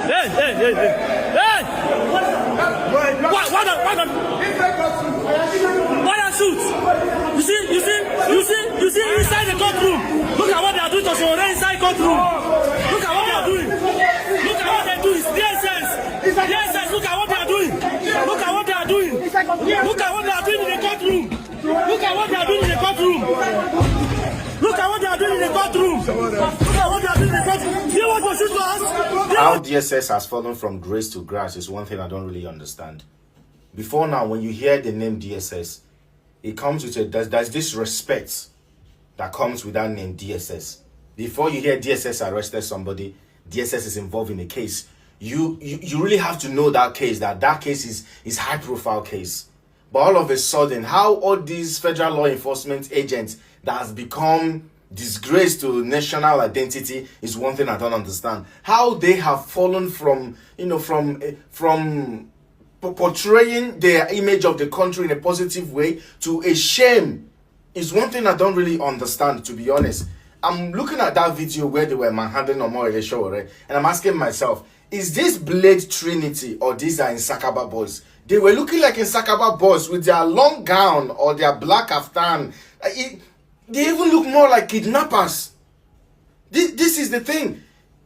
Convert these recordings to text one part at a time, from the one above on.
Hey, hey, hey, hey. Hey! Why are suits? You see inside the courtroom. Look at what they are doing to SOWORE inside courtroom. Look at what they are doing. Look at what they do. It's DSS. DSS, look at what they are doing. Look at what they are doing. Look at what they are doing in the courtroom. Look at what they are doing in the courtroom. Look at what they are doing in the courtroom. Look at what they are doing in the courtroom. Do you want to shoot for us? How DSS has fallen from grace to grass is one thing I don't really understand. Before now, when you hear the name DSS, it comes with there's this respect that comes with that name DSS. Before you hear DSS arrested somebody, DSS is involved in a case. You really have to know that case, that case is high profile case. But all of a sudden, how all these federal law enforcement agents that has become disgrace to national identity is one thing I don't understand. How they have fallen from portraying their image of the country in a positive way to a shame is one thing I don't really understand, to be honest. I'm looking at that video where they were manhandling Omorele Sowore, and I'm asking myself, is this Blade Trinity or these are Nsakaba boys? They were looking like Nsakaba boys with their long gown or their black afghan. They even look more like kidnappers. This is the thing.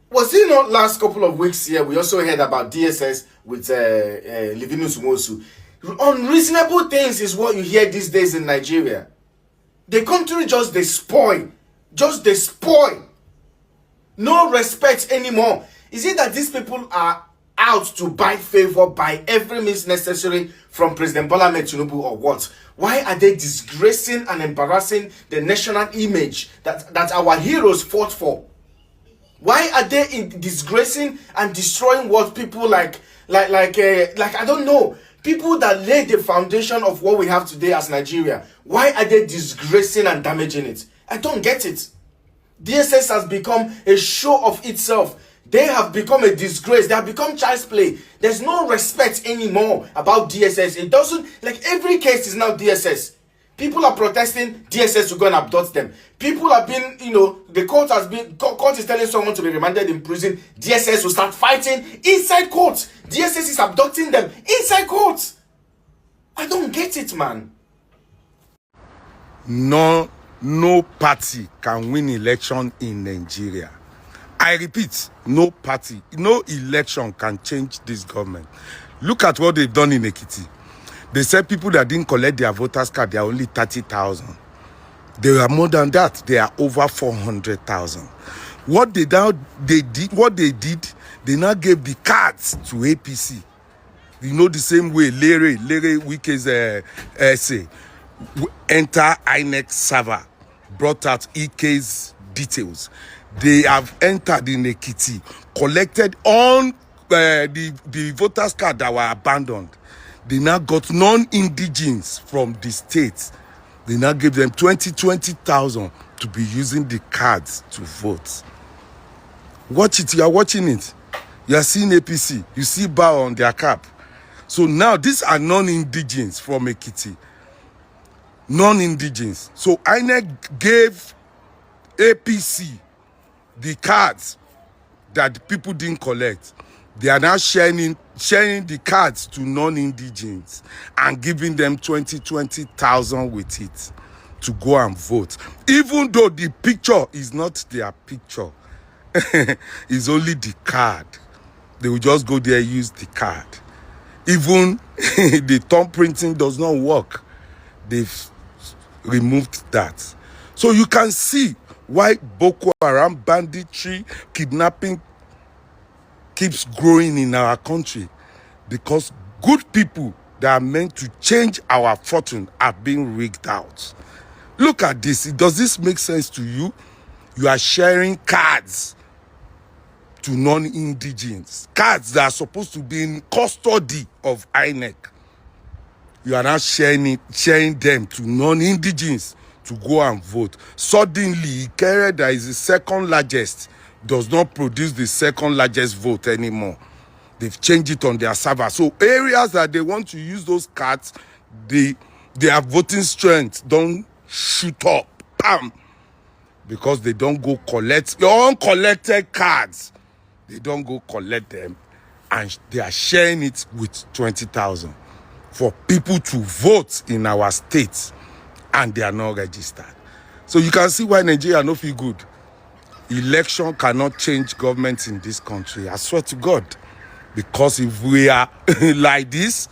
Was it not last couple of weeks here, we also heard about DSS with Livinus Mosu. Unreasonable things is what you hear these days in Nigeria. The country just they spoil. Just they spoil. No respect anymore. Is it that these people are out to buy favor by every means necessary from President Bola Ahmed Tinubu or what? Why are they disgracing and embarrassing the national image that our heroes fought for? Why are they disgracing and destroying what people like I don't know, people that laid the foundation of what we have today as Nigeria? Why are they disgracing and damaging it? I don't get it. DSS has become a show of itself. They have become a disgrace. They have become child's play. There's no respect anymore about DSS. It doesn't, like every case is now DSS. People are protesting, DSS to go and abduct them. People have been, the court is telling someone to be remanded in prison. DSS will start fighting inside court. DSS is abducting them inside court. I don't get it, man. No party can win election in Nigeria. I repeat, no party, no election can change this government. Look at what they've done in Ekiti. They said people that didn't collect their voters card, they are only 30,000. They are more than that. They are over 400,000. What they did, they now gave the cards to APC. You know, the same way Lere Wike's essay enter INEC server, brought out EK's details. They have entered in Ekiti, collected on the voters card that were abandoned. They now got non-indigens from the states. They now gave them 20,000 to be using the cards to vote. Watch it. You are watching it. You are seeing APC. You see bar on their cap. So now these are non-indigens from Ekiti. Non-indigens. So INEC gave APC the cards that the people didn't collect. They are now sharing the cards to non-indigens and giving them 20,000 with it to go and vote. Even though the picture is not their picture, it's only the card. They will just go there, use the card. Even the thumb printing does not work. They've removed that. So you can see why Boko Haram, banditry, kidnapping keeps growing in our country, because good people that are meant to change our fortune are being rigged out. Look at this. Does this make sense to you? You are sharing cards to non-indigens, cards that are supposed to be in custody of INEC. You are now sharing them to non-indigens to go and vote. Suddenly, Ikere, that is the second largest, does not produce the second largest vote anymore. They've changed it on their server. So areas that they want to use those cards, their voting strength don't shoot up. Bam! Because they don't go collect your uncollected cards. They don't go collect them and they are sharing it with 20,000 for people to vote in our states, and they are not registered. So you can see why Nigeria no feel good. Election cannot change government in this country. I swear to God. Because if we are like this,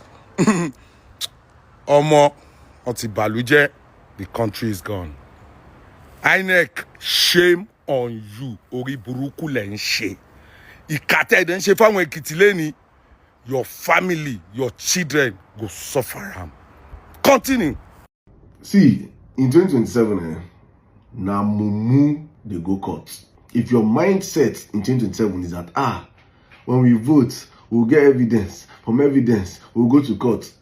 Omo, Otibaluje, the country is gone. INEC, shame on you. Ori buruku le nse. Ikate den se fawon Ekiti leni. Your family, your children go suffer am. Continue. See, in 2027, na mumu they go court. If your mindset in 2027 is that, when we vote, we'll get evidence. From evidence, we'll go to court.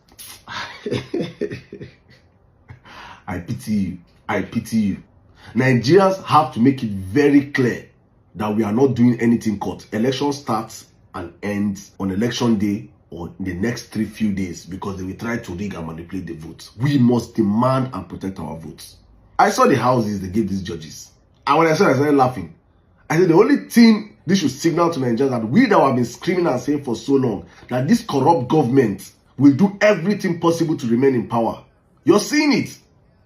I pity you. I pity you. Nigerians have to make it very clear that we are not doing anything court. Election starts and ends on election day or the next few days because they will try to rig and manipulate the votes. We must demand and protect our votes. I saw the houses they gave these judges. And when I saw it, I started laughing. I said the only thing this should signal to Nigerians that we that have been screaming and saying for so long that this corrupt government will do everything possible to remain in power. You're seeing it.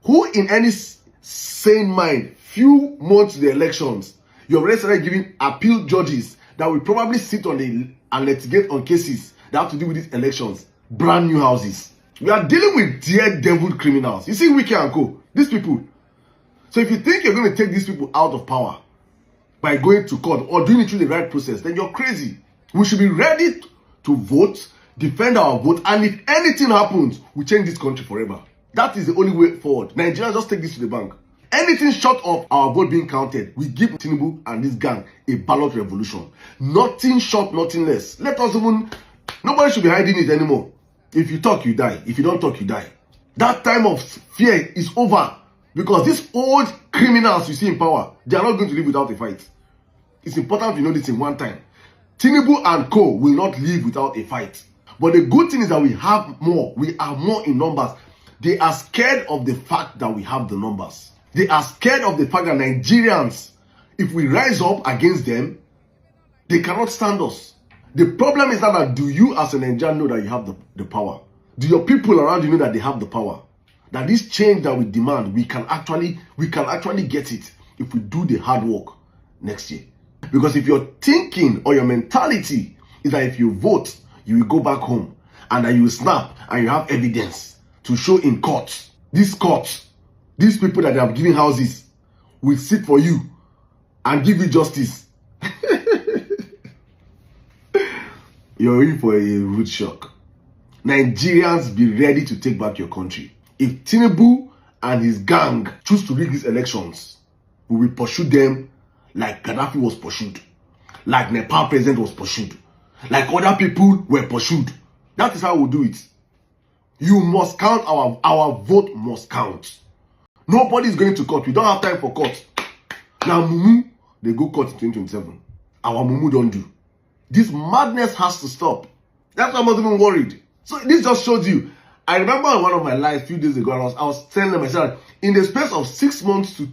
Who in any sane mind, few months to the elections, you already started giving appeal judges that will probably sit on and litigate on cases that have to do with these elections, brand new houses. We are dealing with daredevil criminals. You see Wike and Co, these people. So if you think you're going to take these people out of power by going to court or doing it through the right process, then you're crazy. We should be ready to vote, defend our vote, and if anything happens, we change this country forever. That is the only way forward. Nigerians, just take this to the bank. Anything short of our vote being counted, we give Tinubu and this gang a ballot revolution. Nothing short, nothing less. Let us even... Nobody should be hiding it anymore. If you talk, you die. If you don't talk, you die. That time of fear is over. Because these old criminals you see in power, they are not going to live without a fight. It's important to know this in one time. Tinubu and Co will not live without a fight. But the good thing is that we have more. We are more in numbers. They are scared of the fact that we have the numbers. They are scared of the fact that Nigerians, if we rise up against them, they cannot stand us. The problem is that do you as a Nigerian know that you have the power? Do your people around you know that they have the power? That this change that we demand, we can actually get it if we do the hard work next year. Because if your thinking or your mentality is that if you vote, you will go back home and that you will snap and you have evidence to show in court, these people that they have given houses will sit for you and give you justice. You're in for a rude shock. Nigerians, be ready to take back your country. If Tinubu and his gang choose to rig these elections, we will pursue them like Gaddafi was pursued, like Nepal president was pursued, like other people were pursued. That is how we do it. You must count, our vote must count. Nobody is going to court. We don't have time for court. Now, Mumu, they go court in 2027. Our Mumu don't do. This madness has to stop. That's why I'm not even worried. So this just shows you. I remember on one of my lives a few days ago, I was telling them, I said, in the space of 6 months to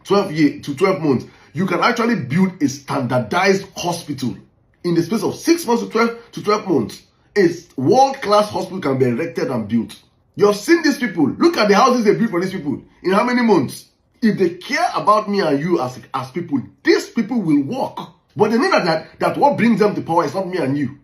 12 months, you can actually build a standardized hospital. In the space of 6 months to 12 months, a world-class hospital can be erected and built. You've seen these people. Look at the houses they built for these people. In how many months? If they care about me and you as people, these people will work. But they know that what brings them to power is not me and you.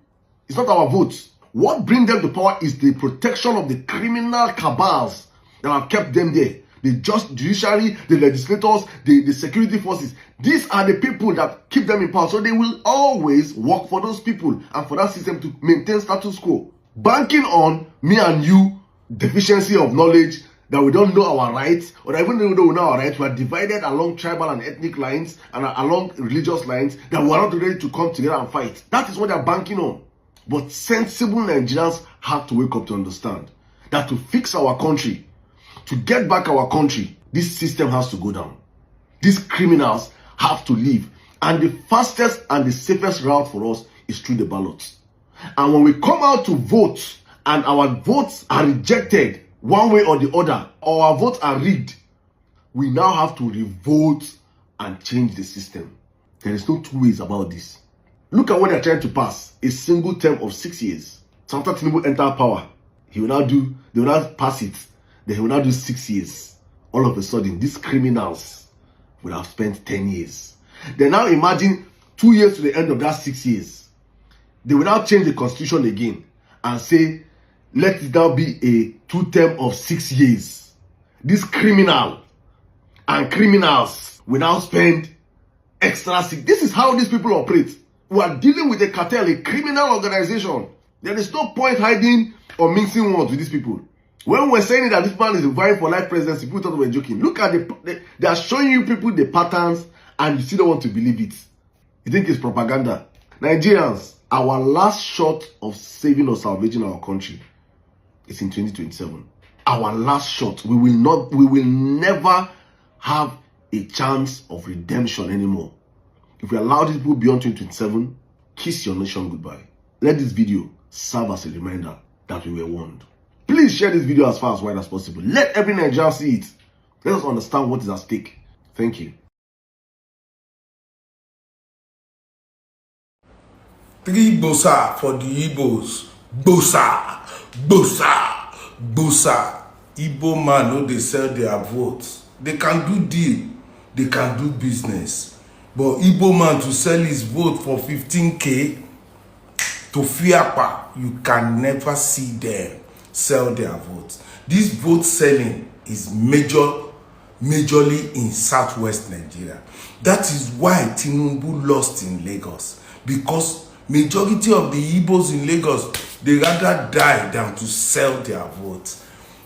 It's not our votes. What brings them to power is the protection of the criminal cabals that have kept them there. The judiciary, the legislators, the security forces. These are the people that keep them in power. So they will always work for those people and for that system to maintain status quo. Banking on me and you, deficiency of knowledge, that we don't know our rights, or even though we know our rights, we are divided along tribal and ethnic lines and along religious lines, that we are not ready to come together and fight. That is what they are banking on. But sensible Nigerians have to wake up to understand that to fix our country, to get back our country, this system has to go down. These criminals have to leave. And the fastest and the safest route for us is through the ballots. And when we come out to vote and our votes are rejected one way or the other, or our votes are rigged, we now have to revolt and change the system. There is no two ways about this. Look at what they're trying to pass. A single term of 6 years. So after Tinubu enter power, they will now pass it. Then he will now do 6 years. All of a sudden, these criminals will have spent 10 years. Then now imagine 2 years to the end of that 6 years. They will now change the constitution again and say, let it now be a 2 term of 6 years. This criminal and criminals will now spend extra 6. This is how these people operate. We are dealing with a cartel, a criminal organization. There is no point hiding or mixing words with these people. When we're saying that this man is vying for life presidency, people thought we were joking. Look at they are showing you people the patterns and you still don't want to believe it. You think it's propaganda. Nigerians, our last shot of saving or salvaging our country is in 2027. Our last shot. We will never have a chance of redemption anymore. If we allow these people beyond 2027, kiss your nation goodbye. Let this video serve as a reminder that we were warned. Please share this video as far as wide as possible. Let every Nigerian see it. Let us understand what is at stake. Thank you. 3 bosa for the Igbos. Bosa, bosa, bosa. Igbo man no dey sell their votes. They can do deal, they can do business. But Igbo man to sell his vote for 15K to Fiapa, you can never see them sell their votes. This vote selling is majorly in southwest Nigeria. That is why Tinubu lost in Lagos, because majority of the Igbos in Lagos, they rather die than to sell their votes.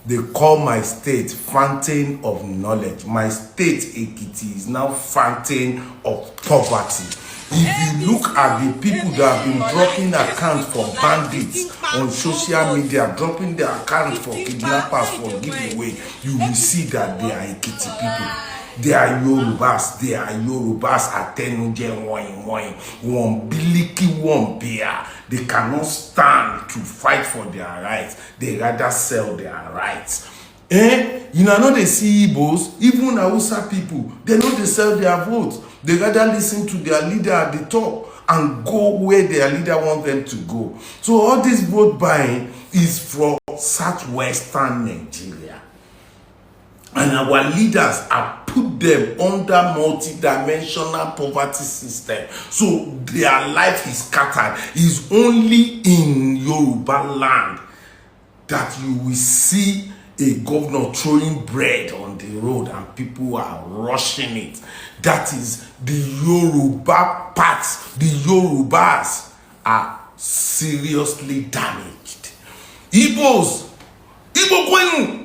They call my state fountain of knowledge. My state, Ekiti, is now fountain of poverty. If you look at the people that have been dropping accounts for bandits on social media, dropping their accounts for kidnappers, for giveaway, you will see that they are Ekiti people. They are Yorubas. They are Yorubas. Atenuje one biliki one beer. They cannot stand to fight for their rights. They rather sell their rights. You know they see Igbos, even Hausa people, they know they sell their votes. They rather listen to their leader at the top and go where their leader wants them to go. So all this vote buying is from southwestern Nigeria. And our leaders have put them under multi-dimensional poverty system. So their life is scattered. It's only in Yoruba land that you will see a governor throwing bread on the road and people are rushing it. That is the Yoruba parts. The Yorubas are seriously damaged. Igbos, Igbo Kwenu.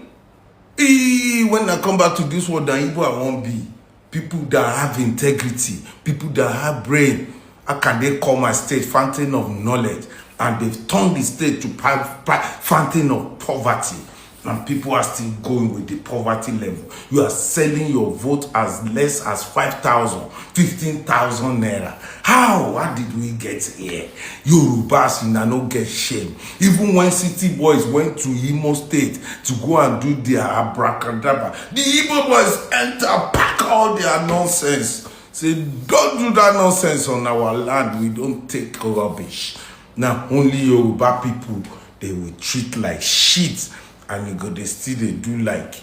When I come back to this world, that Igbo I won't be. People that have integrity, people that have brain. How can they call my state fountain of knowledge? And they've turned the state to fountain of poverty. And people are still going with the poverty level. You are selling your vote as less as 5,000, 15,000 naira. How did we get here? Yorubas, you no get shame. Even when city boys went to Imo State to go and do their abracadabra, the Igbo boys enter, pack all their nonsense. Say, don't do that nonsense on our land. We don't take rubbish. Now, only Yoruba people, they will treat like shit. And you go, they still they do like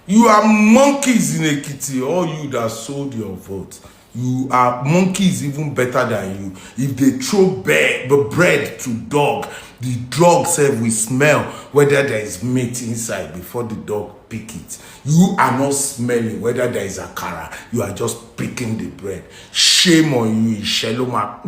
you are monkeys in Ekiti. All you that sold your vote, you are monkeys even better than you. If they throw the bread to dog, the dog said we smell whether there is meat inside before the dog pick it. You are not smelling whether there is akara. You are just picking the bread. Shame on you, Sheloma.